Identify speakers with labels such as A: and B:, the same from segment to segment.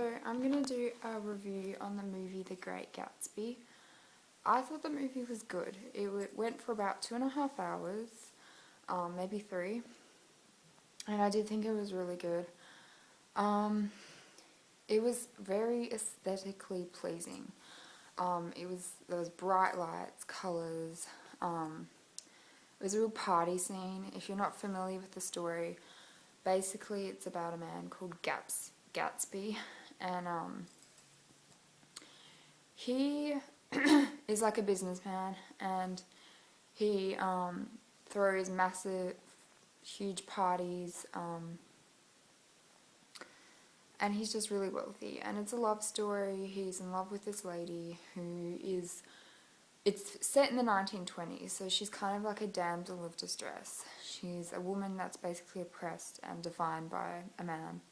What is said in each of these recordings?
A: So I'm going to do a review on the movie The Great Gatsby. I thought the movie was good. It went for about 2.5 hours, maybe 3, and I did think it was really good. It was very aesthetically pleasing. There was bright lights, colours. It was a real party scene. If you're not familiar with the story, basically it's about a man called Gatsby, and he is like a businessman, and he throws massive, huge parties, and he's just really wealthy, and it's a love story. He's in love with this lady who is, it's set in the 1920s, so she's kind of like a damsel of distress. She's a woman that's basically oppressed and defined by a man,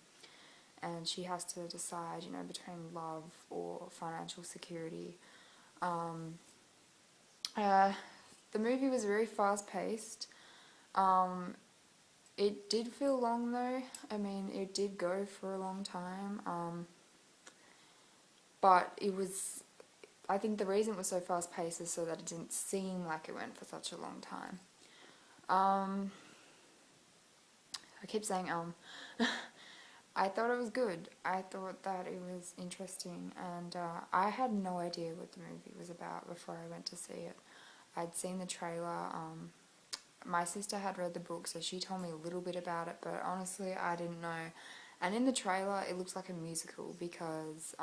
A: and she has to decide, between love or financial security. The movie was very fast-paced. It did feel long though. I mean, it did go for a long time. But it was, I think the reason it was so fast-paced is so that it didn't seem like it went for such a long time. I keep saying I thought it was good. I thought that it was interesting, and I had no idea what the movie was about before I went to see it. I'd seen the trailer. My sister had read the book, so she told me a little bit about it, but honestly I didn't know. And in the trailer it looks like a musical because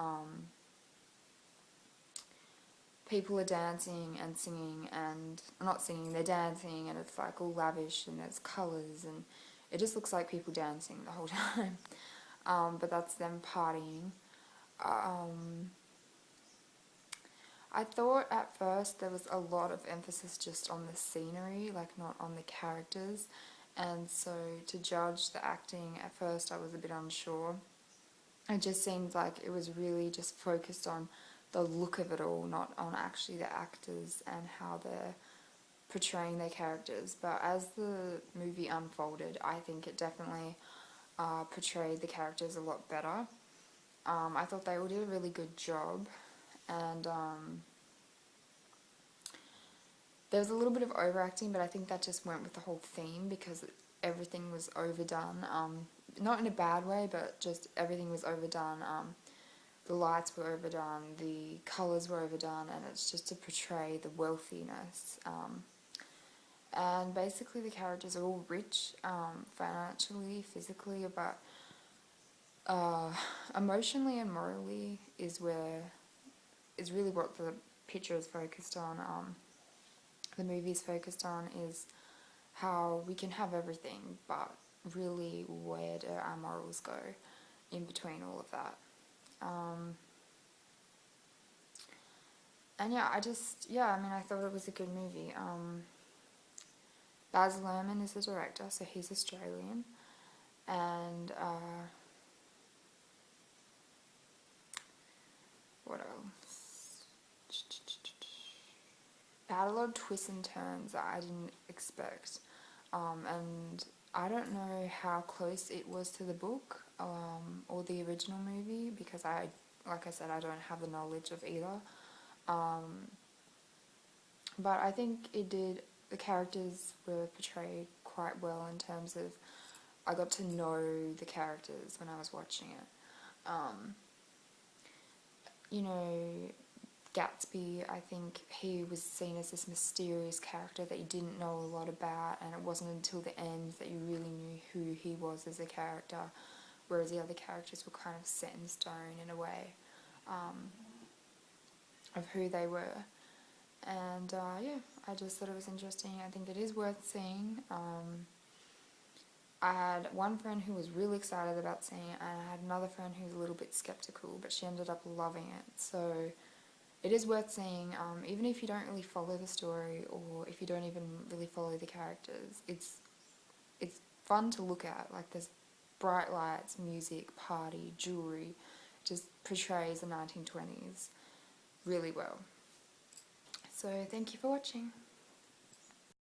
A: people are dancing and singing, and not singing, they're dancing, and it's like all lavish and there's colours, and it just looks like people dancing the whole time. But that's them partying. I thought at first there was a lot of emphasis just on the scenery, like not on the characters, and so to judge the acting at first I was a bit unsure. It just seemed like it was really just focused on the look of it all, not on actually the actors and how they're portraying their characters. But as the movie unfolded, I think it definitely portrayed the characters a lot better. I thought they all did a really good job, and there was a little bit of overacting, but I think that just went with the whole theme because everything was overdone. Not in a bad way, but just everything was overdone. The lights were overdone, the colours were overdone, and it's just to portray the wealthiness. And basically the characters are all rich, financially, physically, but emotionally and morally is really what the picture is focused on. The movie is focused on is how we can have everything, but really where do our morals go in between all of that. And yeah, I thought it was a good movie. Baz Luhrmann is the director, so he's Australian, and what else? It had a lot of twists and turns that I didn't expect, and I don't know how close it was to the book or the original movie because like I said, I don't have the knowledge of either. But I think the characters were portrayed quite well in terms of I got to know the characters when I was watching it. Gatsby, I think he was seen as this mysterious character that you didn't know a lot about, and it wasn't until the end that you really knew who he was as a character, whereas the other characters were kind of set in stone in a way of who they were. And I just thought it was interesting. I think it is worth seeing. I had one friend who was really excited about seeing it, and I had another friend who was a little bit skeptical, but she ended up loving it. So it is worth seeing, even if you don't really follow the story, or if you don't even really follow the characters. It's fun to look at. Like, there's bright lights, music, party, jewelry. Just portrays the 1920s really well. So thank you for watching.